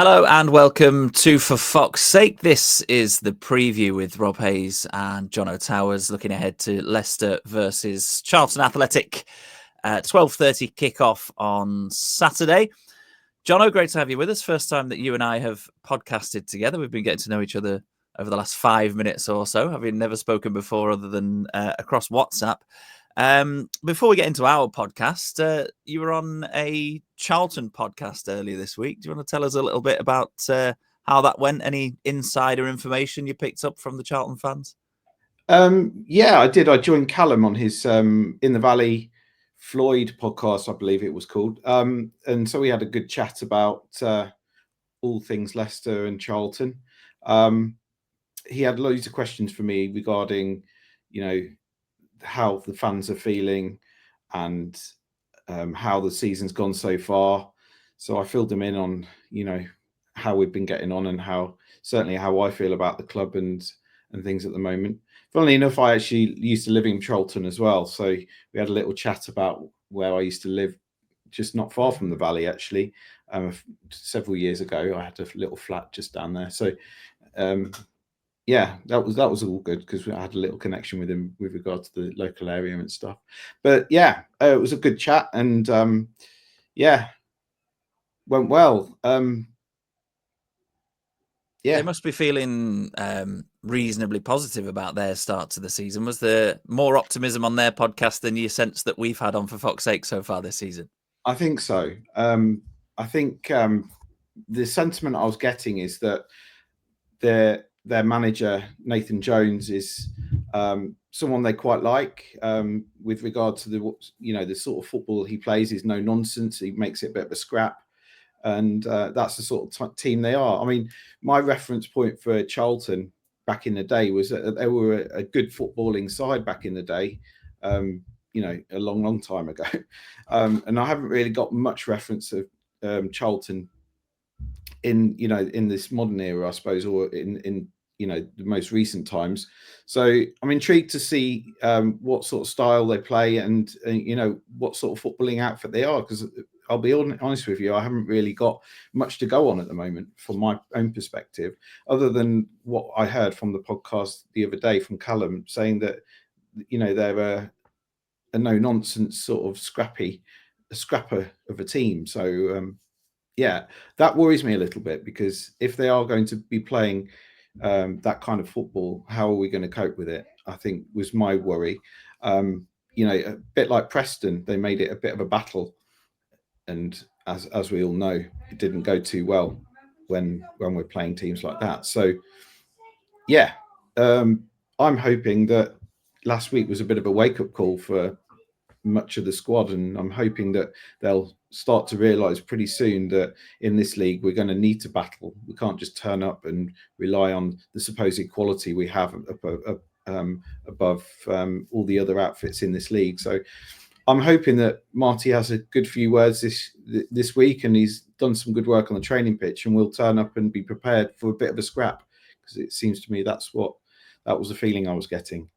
Hello and welcome to For Fox's Sake. This is the preview with Rob Hayes and Jono Towers, looking ahead to Leicester versus Charlton Athletic at 12:30 kickoff on Saturday. Jono, great to have you with us. First time that you and I have podcasted together. We've been getting to know each other over the last 5 minutes or so, having never spoken before other than across WhatsApp. Before we get into our podcast, you were on a Charlton podcast earlier this week. Do you want to tell us a little bit about how that went? Any insider information you picked up from the Charlton fans? Yeah, I did. I joined Callum on his In the Valley Floyd podcast, I believe it was called. And so we had a good chat about all things Leicester and Charlton. He had loads of questions for me regarding, how the fans are feeling and how the season's gone so far. So I filled him in on, how we've been getting on and how I feel about the club and things at the moment. Funnily enough, I actually used to live in Charlton as well. So we had a little chat about where I used to live, just not far from the Valley, actually. Several years ago, I had a little flat just down there. So yeah, that was all good because I had a little connection with him with regard to the local area and stuff. But yeah, it was a good chat and went well. They must be feeling reasonably positive about their start to the season. Was there more optimism on their podcast than you sense that we've had on For Fox's Sake so far this season? I think so. I think the sentiment I was getting is that their manager, Nathan Jones, is someone they quite like with regard to the sort of football he plays is no nonsense. He makes it a bit of a scrap. And that's the sort of team they are. I mean, my reference point for Charlton back in the day was that they were a good footballing side back in the day, a long time ago. And I haven't really got much reference of Charlton in this modern era, I suppose, or in the most recent times. So I'm intrigued to see what sort of style they play and what sort of footballing outfit they are, because I'll be honest with you, I haven't really got much to go on at the moment from my own perspective, other than what I heard from the podcast the other day from Callum saying that they're a no nonsense sort of scrapper of a team. So yeah, that worries me a little bit, because if they are going to be playing that kind of football, how are we going to cope with it? I think was my worry. A bit like Preston, they made it a bit of a battle, and as we all know, it didn't go too well when we're playing teams like that. So yeah, I'm hoping that last week was a bit of a wake-up call for much of the squad, and I'm hoping that they'll start to realise pretty soon that in this league we're going to need to battle. We can't just turn up and rely on the supposed quality we have above all the other outfits in this league. So I'm hoping that Marti has a good few words this week, and he's done some good work on the training pitch, and we'll turn up and be prepared for a bit of a scrap, because it seems to me that was the feeling I was getting.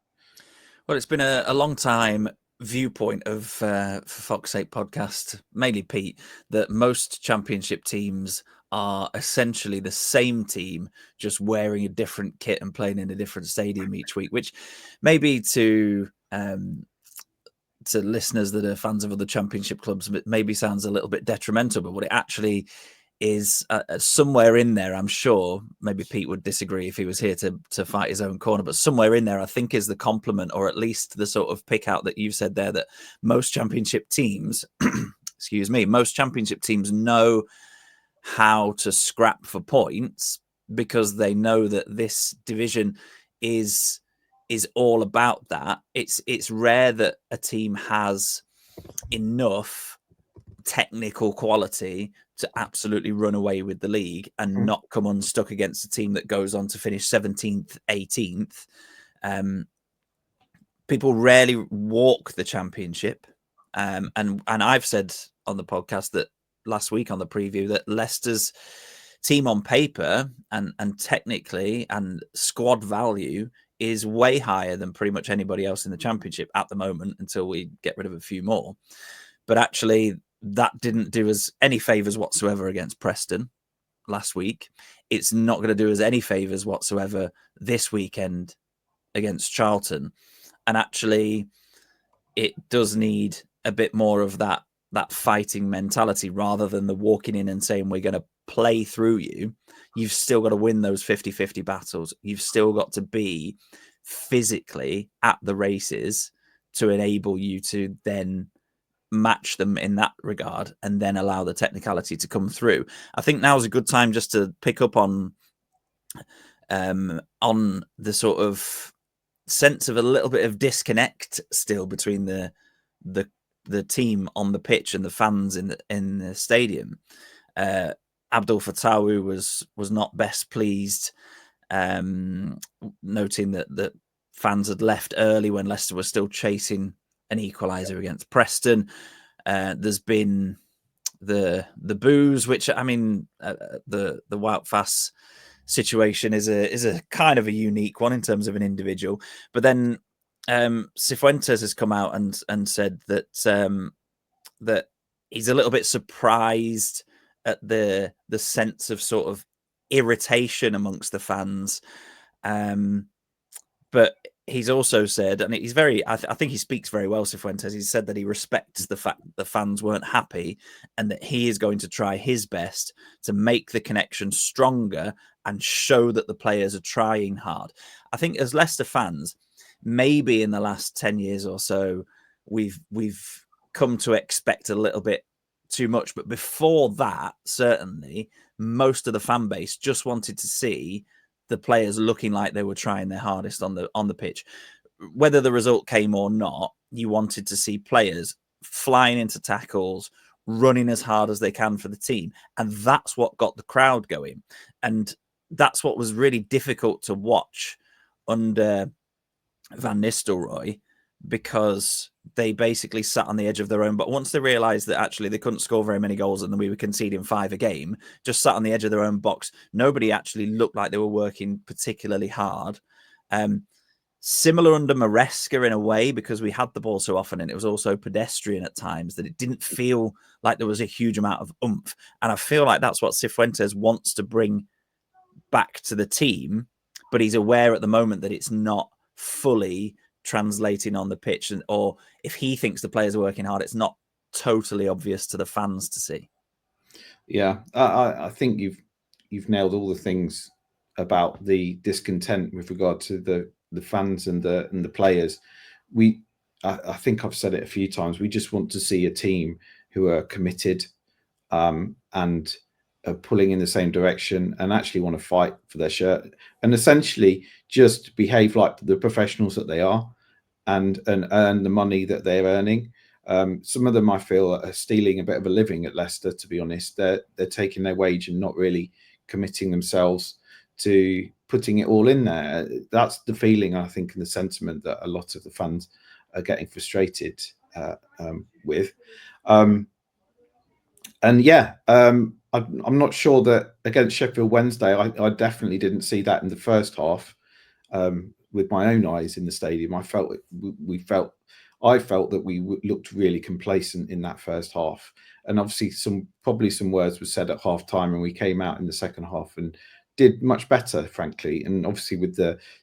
Well, it's been a long time viewpoint of For Fox's Sake podcast, mainly Pete, that most championship teams are essentially the same team, just wearing a different kit and playing in a different stadium each week, which maybe to listeners that are fans of other championship clubs maybe sounds a little bit detrimental, but what it actually is somewhere in there, I'm sure, maybe Pete would disagree if he was here to fight his own corner, but somewhere in there, I think, is the compliment, or at least the sort of pick out that you've said there, that most championship teams, most championship teams know how to scrap for points, because they know that this division is all about that. It's rare that a team has enough technical quality to absolutely run away with the league and not come unstuck against a team that goes on to finish 17th, 18th. People rarely walk the championship. And I've said on the podcast that last week on the preview that Leicester's team on paper and technically and squad value is way higher than pretty much anybody else in the championship at the moment, until we get rid of a few more. But actually, that didn't do us any favours whatsoever against Preston. last week. It's not going to do us any favours whatsoever this weekend against Charlton. And actually, it does need a bit more of that fighting mentality rather than the walking in and saying we're going to play through you. You've still got to win those 50-50 battles. You've still got to be physically at the races to enable you to then match them in that regard and then allow the technicality to come through. I think now is a good time just to pick up on the sort of sense of a little bit of disconnect still between the team on the pitch and the fans in the stadium. Abdul Fatawu was not best pleased, noting that fans had left early when Leicester was still chasing an equaliser against Preston. There's been the boos, which I mean, the Wout Fass situation is a kind of a unique one in terms of an individual. But then Cifuentes has come out and said that that he's a little bit surprised at the sense of sort of irritation amongst the fans. But he's also said, and he's very, I think he speaks very well, Cifuentes. He said that he respects the fact that the fans weren't happy and that he is going to try his best to make the connection stronger and show that the players are trying hard. I think as Leicester fans, maybe in the last 10 years or so, we've come to expect a little bit too much. But before that, certainly, most of the fan base just wanted to see the players looking like they were trying their hardest on the pitch. Whether the result came or not, you wanted to see players flying into tackles, running as hard as they can for the team. And that's what got the crowd going. And that's what was really difficult to watch under Van Nistelrooy, because they basically sat on the edge of their own. But once they realised that actually they couldn't score very many goals and then we were conceding 5 a game, just sat on the edge of their own box. Nobody actually looked like they were working particularly hard. Similar under Maresca in a way, because we had the ball so often and it was also pedestrian at times that it didn't feel like there was a huge amount of oomph. And I feel like that's what Cifuentes wants to bring back to the team, but he's aware at the moment that it's not fully translating on the pitch, or if he thinks the players are working hard, it's not totally obvious to the fans to see. Yeah, I think you've nailed all the things about the discontent with regard to the fans and the players. I think I've said it a few times. We just want to see a team who are committed and are pulling in the same direction and actually want to fight for their shirt and essentially just behave like the professionals that they are and earn the money that they're earning. Some of them I feel are stealing a bit of a living at Leicester, to be honest. They're taking their wage and not really committing themselves to putting it all in there. That's the feeling, I think, and the sentiment that a lot of the fans are getting frustrated with. And yeah, I'm not sure that against Sheffield Wednesday, I definitely didn't see that in the first half with my own eyes in the stadium. I felt that we looked really complacent in that first half. And obviously probably some words were said at half time and we came out in the second half and did much better, frankly. And obviously with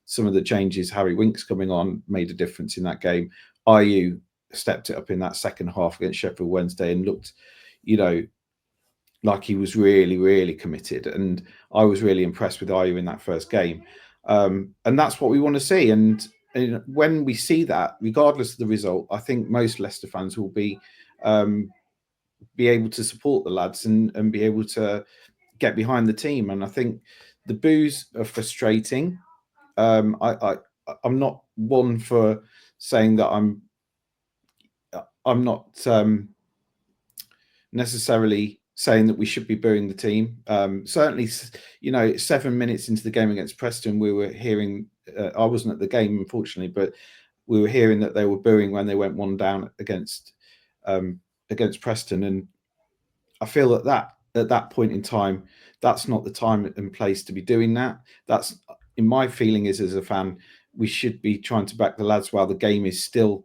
some of the changes, Harry Winks coming on made a difference in that game. Ayew stepped it up in that second half against Sheffield Wednesday and looked, like he was really, really committed. And I was really impressed with Ayew in that first game. And that's what we want to see. And when we see that, regardless of the result, I think most Leicester fans will be able to support the lads and be able to get behind the team. And I think the boos are frustrating. I'm not one for saying that I'm not necessarily saying that we should be booing the team. Certainly, 7 minutes into the game against Preston, we were hearing, I wasn't at the game, unfortunately, but we were hearing that they were booing when they went one down against Preston. And I feel that at that point in time, that's not the time and place to be doing that. That's, in my feeling, is as a fan, we should be trying to back the lads while the game is still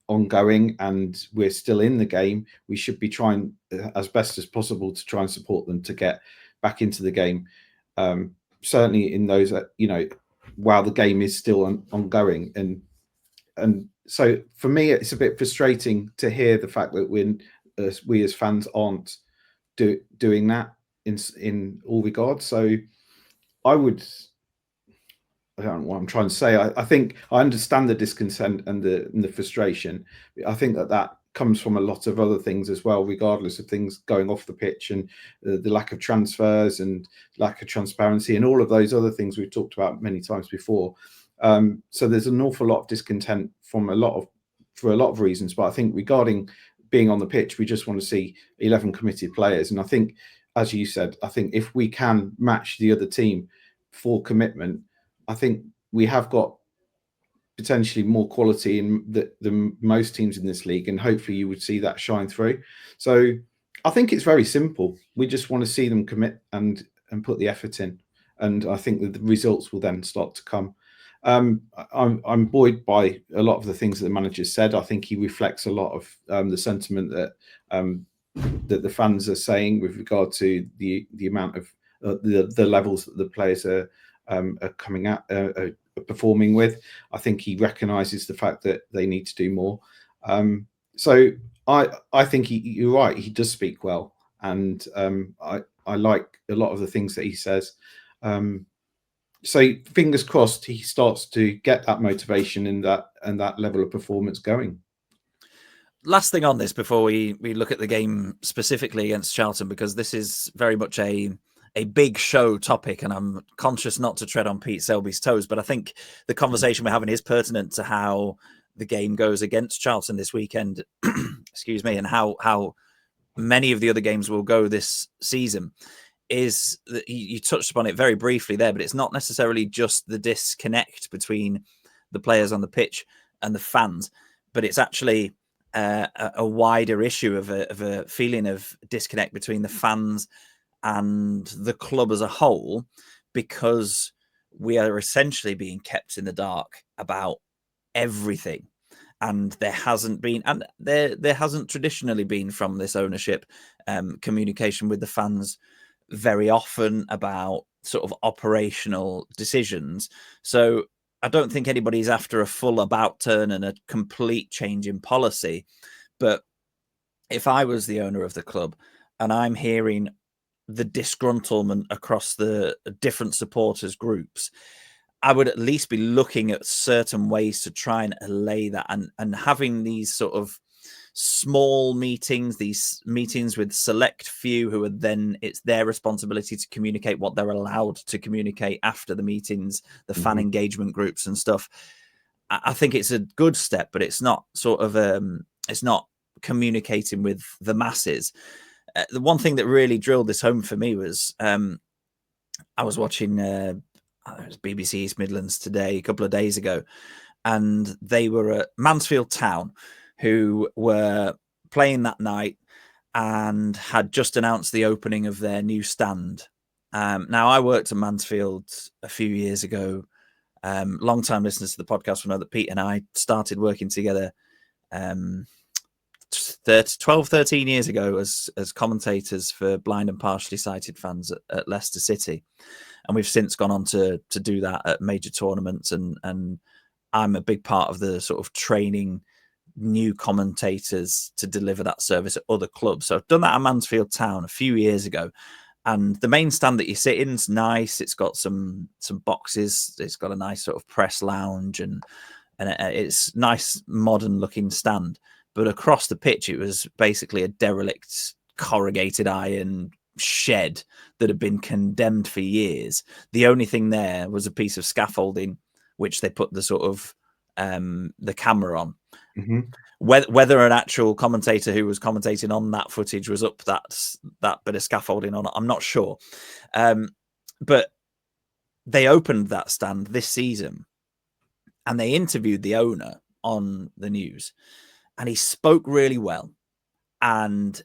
ongoing and we're still in the game. We should be trying as best as possible to try and support them to get back into the game. Certainly in those, while the game is still ongoing, and so for me, it's a bit frustrating to hear the fact that we as fans aren't doing that in all regards. So I don't know what I'm trying to say. I think I understand the discontent and the frustration. I think that comes from a lot of other things as well, regardless of things going off the pitch and the lack of transfers and lack of transparency and all of those other things we've talked about many times before. So there's an awful lot of discontent for a lot of reasons. But I think regarding being on the pitch, we just want to see 11 committed players. And I think, as you said, I think if we can match the other team for commitment, I think we have got potentially more quality than most teams in this league, and hopefully you would see that shine through. So I think it's very simple. We just want to see them commit and put the effort in, and I think that the results will then start to come. I'm buoyed by a lot of the things that the manager said. I think he reflects a lot of the sentiment that the fans are saying with regard to the amount of the levels that the players are coming at, performing with. I think he recognises the fact that they need to do more. So I think you're right. He does speak well, and I like a lot of the things that he says. So fingers crossed he starts to get that motivation and that level of performance going. Last thing on this before we look at the game specifically against Charlton, because this is very much a big show topic, and I'm conscious not to tread on Pete Selby's toes, but I think the conversation we're having is pertinent to how the game goes against Charlton this weekend, excuse me, and how many of the other games will go this season. Is that you touched upon it very briefly there, but it's not necessarily just the disconnect between the players on the pitch and the fans, but it's actually a wider issue of a feeling of disconnect between the fans and the club as a whole, because we are essentially being kept in the dark about everything. And there hasn't been, and there hasn't traditionally been from this ownership communication with the fans very often about sort of operational decisions. So I don't think anybody's after a full about turn and a complete change in policy. But if I was the owner of the club and I'm hearing the disgruntlement across the different supporters groups, I would at least be looking at certain ways to try and allay that, and having these sort of small meetings, these meetings with select few who are then, it's their responsibility to communicate what they're allowed to communicate after the meetings, the fan engagement groups and stuff. I think it's a good step, but it's not sort of it's not communicating with the masses. The one thing that really drilled this home for me was I was watching it was BBC East Midlands Today a couple of days ago, and they were at Mansfield Town, who were playing that night and had just announced the opening of their new stand. Now, I worked at Mansfield a few years ago. Long-time listeners to the podcast will know that Pete and I started working together 12, 13 years ago as commentators for blind and partially sighted fans at Leicester City. And we've since gone on to do that at major tournaments. And I'm a big part of the sort of training new commentators to deliver that service at other clubs. So I've done that at Mansfield Town a few years ago. And the main stand that you sit in is nice. It's got some boxes. It's got a nice sort of press lounge, and it's nice modern looking stand. But across the pitch, it was basically a derelict corrugated iron shed that had been condemned for years. The only thing there was a piece of scaffolding, which they put the sort of the camera on. Whether an actual commentator who was commentating on that footage was up that bit of scaffolding on it, I'm not sure. But they opened that stand this season, and they interviewed the owner on the news, and he spoke really well. And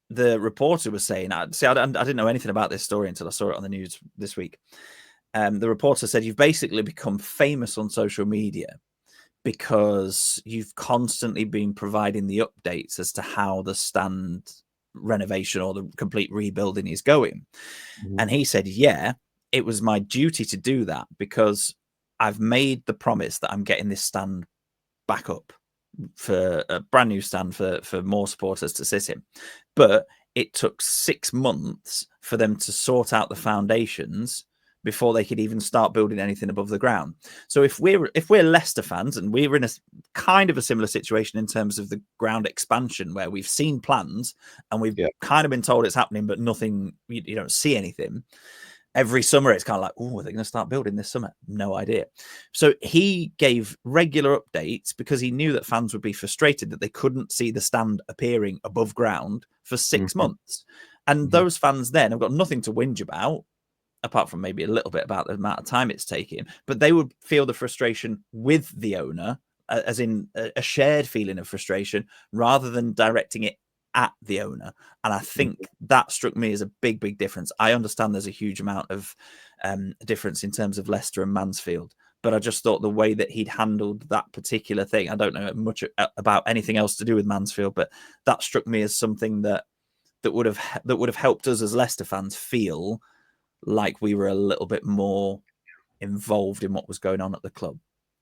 the reporter was saying, I didn't know anything about this story until I saw it on the news this week. The reporter said, you've basically become famous on social media because you've constantly been providing the updates as to how the stand renovation or the complete rebuilding is going. Mhm. And he said, yeah, it was my duty to do that because I've made the promise that I'm getting this stand back up for a brand new stand for more supporters to sit in. But it took 6 months for them to sort out the foundations before they could even start building anything above the ground. So if we're Leicester fans, and we're in a kind of a similar situation in terms of the ground expansion, where we've seen plans and we've kind of been told it's happening, but nothing, you don't see anything. Every summer it's kind of like, oh, are they going to start building this summer? No idea. So he gave regular updates because he knew that fans would be frustrated that they couldn't see the stand appearing above ground for 6 months. And those fans then have got nothing to whinge about, apart from maybe a little bit about the amount of time it's taking, but they would feel the frustration with the owner, as in a shared feeling of frustration, rather than directing it at the owner. And I think that struck me as a big, big difference. I understand there's a huge amount of difference in terms of Leicester and Mansfield, but I just thought the way that he'd handled that particular thing, I don't know much about anything else to do with Mansfield, but that struck me as something that would have helped us as Leicester fans feel like we were a little bit more involved in what was going on at the club.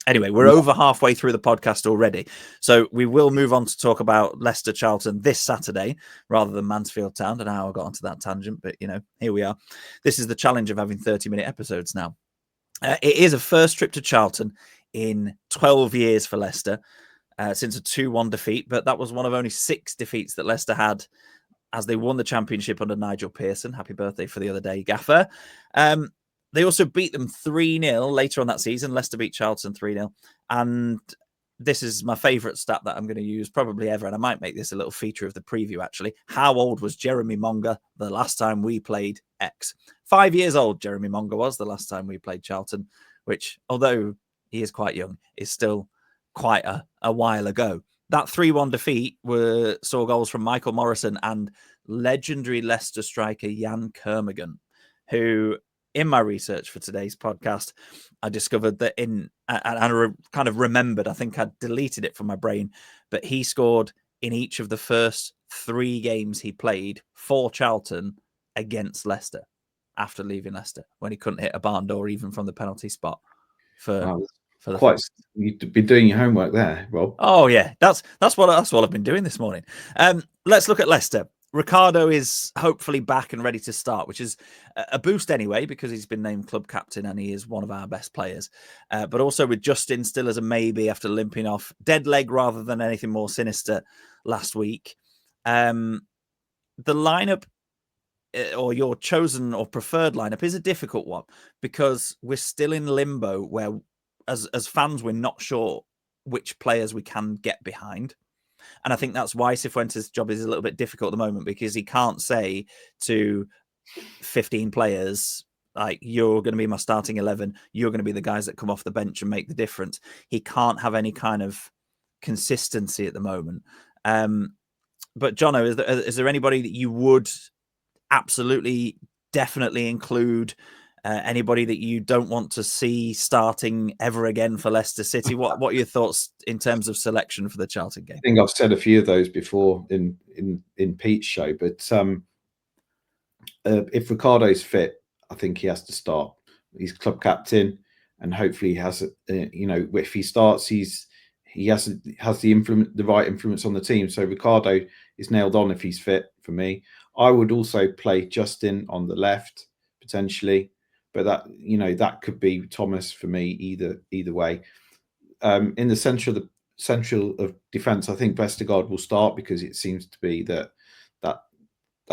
Anyway, we're over halfway through the podcast already, so we will move on to talk about Leicester Charlton this Saturday rather than Mansfield Town. I don't know how I got onto that tangent, but here we are. This is the challenge of having 30-minute episodes now. It is a first trip to Charlton in 12 years for Leicester, since a 2-1 defeat, but that was one of only 6 defeats that Leicester had as they won the championship under Nigel Pearson. Happy birthday for the other day, Gaffer. They also beat them 3-0 later on that season. Leicester beat Charlton 3-0. And this is my favourite stat that I'm going to use probably ever, and I might make this a little feature of the preview, actually. How old was Jeremy Monga the last time we played X? 5 years old Jeremy Monga was the last time we played Charlton, which, although he is quite young, is still quite a while ago. That 3-1 defeat saw goals from Michael Morrison and legendary Leicester striker Yann Kermorgant, who, in my research for today's podcast, I discovered that and I kind of remembered, I think I'd deleted it from my brain, but he scored in each of the first 3 games he played for Charlton against Leicester after leaving Leicester, when he couldn't hit a barn door even from the penalty spot for the first. You'd be doing your homework there, Rob. Oh yeah, that's what I've been doing this morning. Let's look at Leicester. Ricardo is hopefully back and ready to start, which is a boost anyway, because he's been named club captain and he is one of our best players. But also with Justin still as a maybe after limping off, dead leg rather than anything more sinister last week. The lineup, or your chosen or preferred lineup, is a difficult one because we're still in limbo where, as fans, we're not sure which players we can get behind. And I think that's why Cifuentes' job is a little bit difficult at the moment, because he can't say to 15 players, like, you're going to be my starting 11, you're going to be the guys that come off the bench and make the difference. He can't have any kind of consistency at the moment. But Jono, is there anybody that you would absolutely, definitely include? Anybody that you don't want to see starting ever again for Leicester City? What are your thoughts in terms of selection for the Charlton game? I think I've said a few of those before in Pete's show, but if Ricardo's fit, I think he has to start. He's club captain, and hopefully he has, if he starts, he has the right influence on the team. So Ricardo is nailed on if he's fit for me. I would also play Justin on the left potentially, but that could be Thomas for me either way. In the central of defence, I think Vestergaard will start, because it seems to be that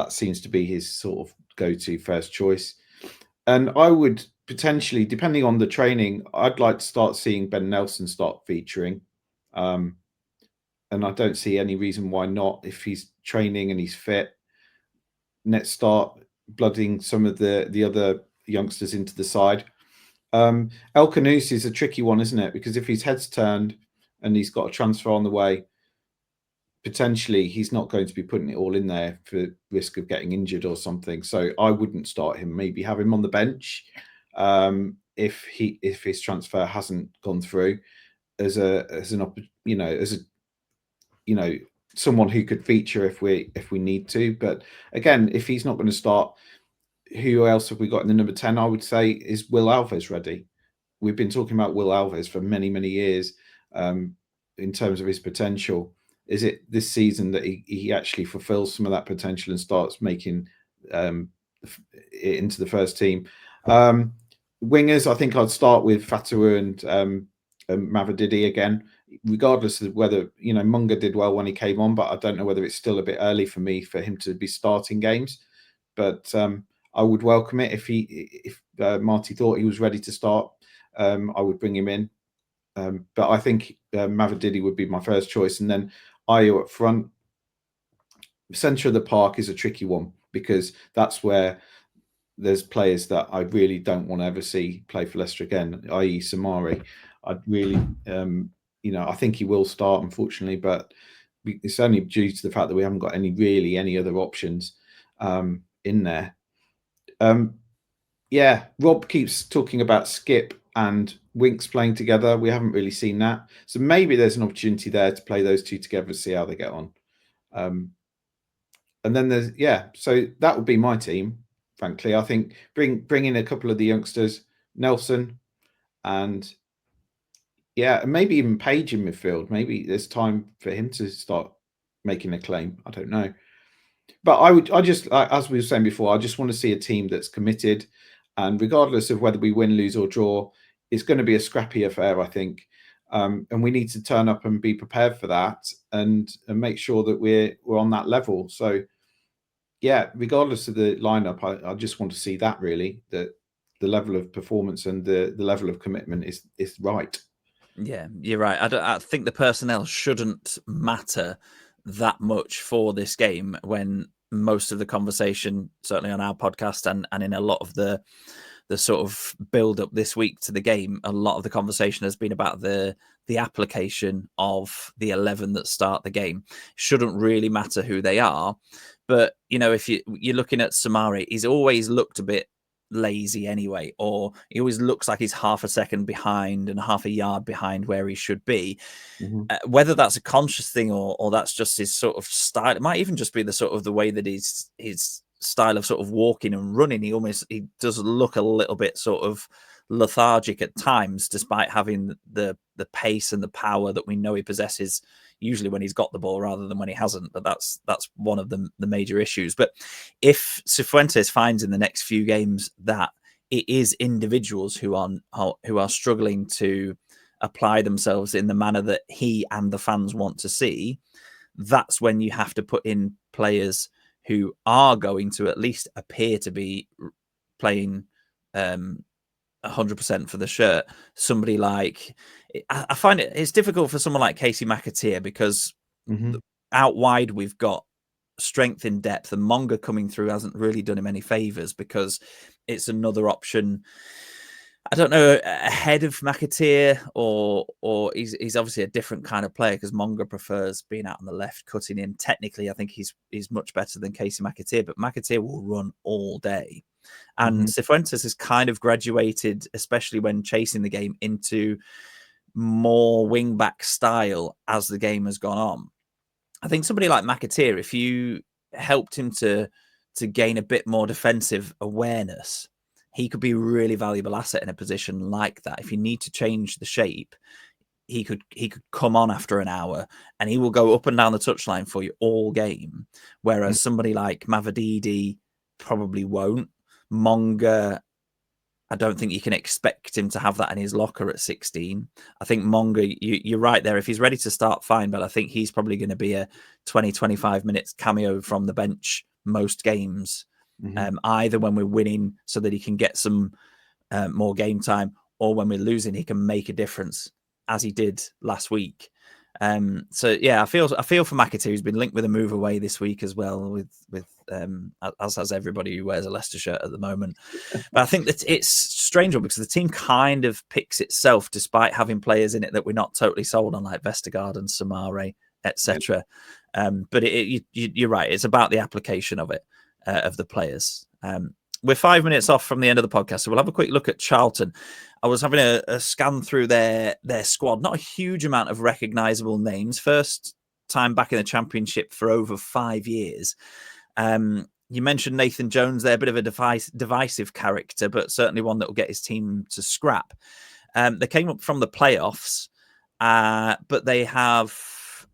seems to be his sort of go-to first choice. And I would potentially, depending on the training, I'd like to start seeing Ben Nelson start featuring. And I don't see any reason why not. If he's training and he's fit, let's start blooding some of the other youngsters into the side. El Khanous is a tricky one, isn't it? Because if his head's turned and he's got a transfer on the way, potentially he's not going to be putting it all in there for risk of getting injured or something. So I wouldn't start him. Maybe have him on the bench if his transfer hasn't gone through, as someone who could feature if we need to. But again, if he's not going to start, who else have we got in the number 10? I would say, is Will Alves ready? We've been talking about Will Alves for many, many years in terms of his potential. Is it this season that he actually fulfills some of that potential and starts making it into the first team? Wingers, I think I'd start with Fatawu and Mavididi again, regardless of whether, Munga did well when he came on, but I don't know whether it's still a bit early for him to be starting games. But I would welcome it if Marti thought he was ready to start. I would bring him in. But I think Mavididi would be my first choice. And then Ayo up front. Centre of the park is a tricky one because that's where there's players that I really don't want to ever see play for Leicester again, i.e. Samari. I'd really, I think he will start, unfortunately, but it's only due to the fact that we haven't got any other options in there. Rob keeps talking about Skip and Winks playing together. We haven't really seen that. So maybe there's an opportunity there to play those two together and see how they get on. And then so that would be my team, frankly. I think bring in a couple of the youngsters, Nelson, and maybe even Page in midfield. Maybe there's time for him to start making a claim. I don't know. But I just, as we were saying before, I just want to see a team that's committed. And regardless of whether we win, lose or draw, it's going to be a scrappy affair, I think. And we need to turn up and be prepared for that and make sure that we're on that level. So, regardless of the lineup, I just want to see that really, that the level of performance and the level of commitment is right. Yeah, you're right. I think the personnel shouldn't matter that much for this game when most of the conversation, certainly on our podcast and in a lot of the sort of build up this week to the game, a lot of the conversation has been about the application of the 11 that start the game. Shouldn't really matter who they are. But, if you're looking at Samari, he's always looked a bit lazy anyway, or he always looks like he's half a second behind and half a yard behind where he should be. Whether that's a conscious thing or that's just his sort of style, it might even just be the sort of the way that his style of sort of walking and running. He does look a little bit sort of lethargic at times, despite having the pace and the power that we know he possesses usually when he's got the ball rather than when he hasn't. But that's one of the major issues. But if Cifuentes finds in the next few games that it is individuals who are struggling to apply themselves in the manner that he and the fans want to see, that's when you have to put in players who are going to at least appear to be playing 100% for the shirt. Somebody like, I find it's difficult for someone like Casey McAteer because out wide we've got strength in depth, and Monga coming through hasn't really done him any favors because it's another option. I don't know, ahead of McAteer, or he's obviously a different kind of player because Monga prefers being out on the left, cutting in. Technically, I think he's much better than Casey McAteer, but McAteer will run all day. And Cifuentes has kind of graduated, especially when chasing the game, into more wing-back style as the game has gone on. I think somebody like McAteer, if you helped him to gain a bit more defensive awareness, he could be a really valuable asset in a position like that. If you need to change the shape, he could come on after an hour and he will go up and down the touchline for you all game. Whereas somebody like Mavididi probably won't. Monga, I don't think you can expect him to have that in his locker at 16. I think Monga, you're right there. If he's ready to start, fine. But I think he's probably going to be a 20, 25 minutes cameo from the bench most games. Either when we're winning so that he can get some more game time, or when we're losing, he can make a difference as he did last week. So yeah, I feel for McAteer, who's been linked with a move away this week as well, with as has everybody who wears a Leicester shirt at the moment. But I think that it's strange because the team kind of picks itself despite having players in it that we're not totally sold on, like Vestergaard and Samare, etc. But you're right, it's about the application of it. Of the players. We're 5 minutes off from the end of the podcast, so we'll have a quick look at Charlton. I was having a scan through their squad. Not a huge amount of recognisable names. First time back in the Championship for over 5 years. You mentioned Nathan Jones there, a bit of a divisive character, but certainly one that will get his team to scrap. They came up from the playoffs, but they have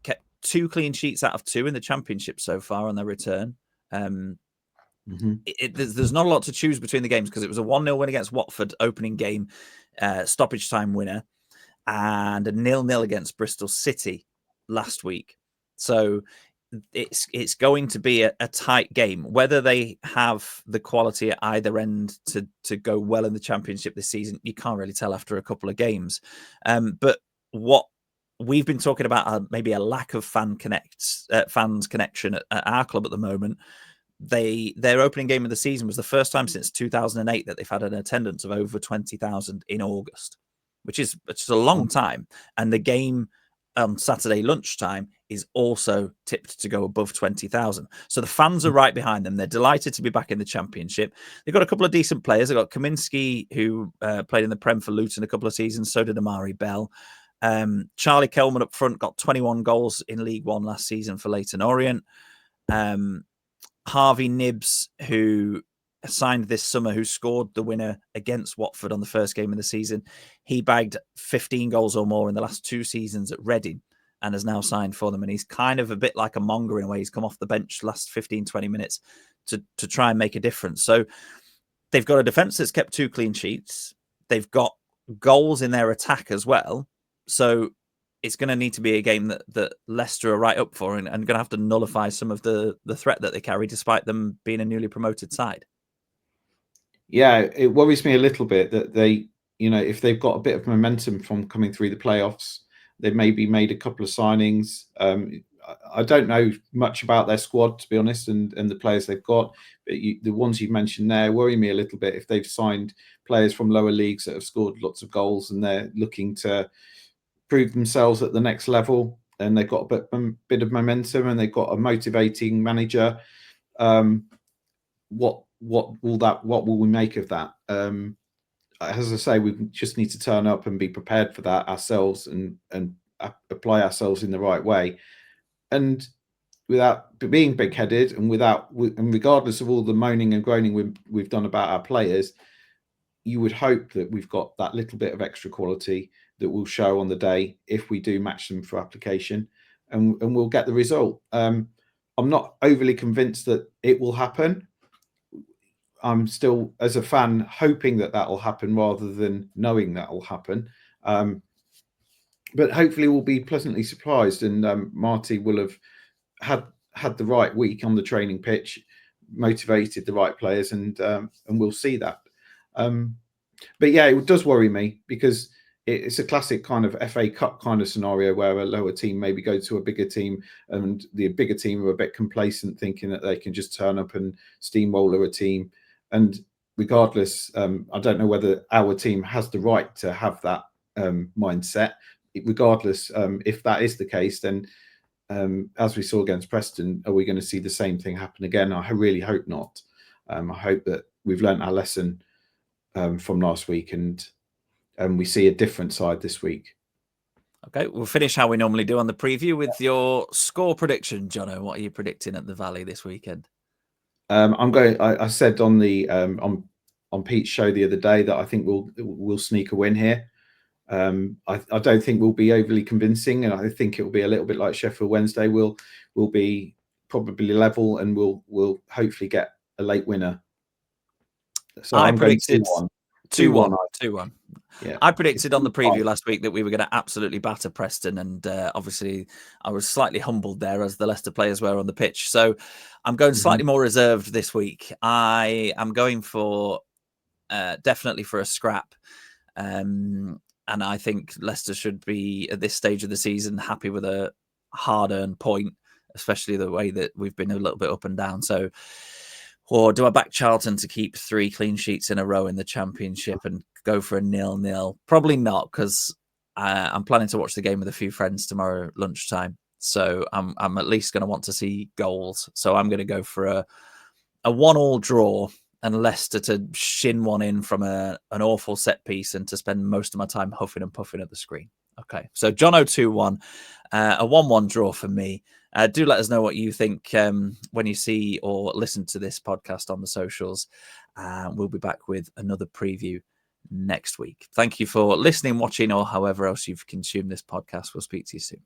kept 2 clean sheets out of 2 in the Championship so far on their return. There's not a lot to choose between the games because it was a 1-0 win against Watford opening game, stoppage time winner, and a 0-0 against Bristol City last week. So it's going to be a tight game. Whether they have the quality at either end to go well in the Championship this season, you can't really tell after a couple of games. But what we've been talking about, maybe a lack of fans connection at our club at the moment. Their opening game of the season was the first time since 2008 that they've had an attendance of over 20,000 in August, which is a long time. And the game on Saturday lunchtime is also tipped to go above 20,000. So the fans are right behind them. They're delighted to be back in the Championship. They've got a couple of decent players. They've got Kaminski, who played in the Prem for Luton a couple of seasons. So did Amari Bell. Charlie Kelman up front got 21 goals in League One last season for Leyton Orient. Harvey Nibbs, who signed this summer, who scored the winner against Watford on the first game of the season. He bagged 15 goals or more in the last 2 seasons at Reading and has now signed for them. And he's kind of a bit like a monger in a way. He's come off the bench last 15, 20 minutes to try and make a difference. So they've got a defence that's kept 2 clean sheets. They've got goals in their attack as well. So it's going to need to be a game that Leicester are right up for and going to have to nullify some of the threat that they carry, despite them being a newly promoted side. Yeah, it worries me a little bit that they, if they've got a bit of momentum from coming through the playoffs, they've maybe made a couple of signings. I don't know much about their squad, to be honest, and the players they've got. But the ones you mentioned there worry me a little bit if they've signed players from lower leagues that have scored lots of goals and they're looking to prove themselves at the next level, and they've got a bit of momentum and they've got a motivating manager. What will we make of that? As I say, we just need to turn up and be prepared for that ourselves and apply ourselves in the right way, and without being big-headed and regardless of all the moaning and groaning we've done about our players, you would hope that we've got that little bit of extra quality that will show on the day if we do match them for application, and we'll get the result. I'm not overly convinced that it will happen. I'm still, as a fan, hoping that will happen rather than knowing that will happen. But hopefully we'll be pleasantly surprised, and Marti will have had the right week on the training pitch, motivated the right players, and we'll see that. But yeah, it does worry me because it's a classic kind of FA Cup kind of scenario where a lower team maybe go to a bigger team, and the bigger team are a bit complacent, thinking that they can just turn up and steamroller a team. And regardless, I don't know whether our team has the right to have that mindset. Regardless, if that is the case, then as we saw against Preston, are we going to see the same thing happen again? I really hope not. I hope that we've learnt our lesson from last week, and we see a different side this week. Okay, we'll finish how we normally do on the preview with your score prediction, Jono. What are you predicting at the Valley this weekend? I said on the on Pete's show the other day that I think we'll sneak a win here. I don't think we'll be overly convincing, and I think it will be a little bit like Sheffield Wednesday. We'll be probably level, and we'll hopefully get a late winner. So I predicted 2-1. 2-1. Yeah. I predicted on the preview last week that we were going to absolutely batter Preston, and obviously I was slightly humbled there, as the Leicester players were on the pitch. So I'm going slightly more reserved this week. I am going for definitely for a scrap. And I think Leicester should be, at this stage of the season, happy with a hard-earned point, especially the way that we've been a little bit up and down. So, or do I back Charlton to keep 3 clean sheets in a row in the Championship and go for a 0-0? Probably not, because I'm planning to watch the game with a few friends tomorrow lunchtime. So I'm at least going to want to see goals. So I'm going to go for a 1-1 draw, and Leicester to shin one in from an awful set piece, and to spend most of my time huffing and puffing at the screen. Okay, so Jono 2-1, a 1-1 draw for me. Do let us know what you think when you see or listen to this podcast on the socials. We'll be back with another preview next week. Thank you for listening, watching, or however else you've consumed this podcast. We'll speak to you soon.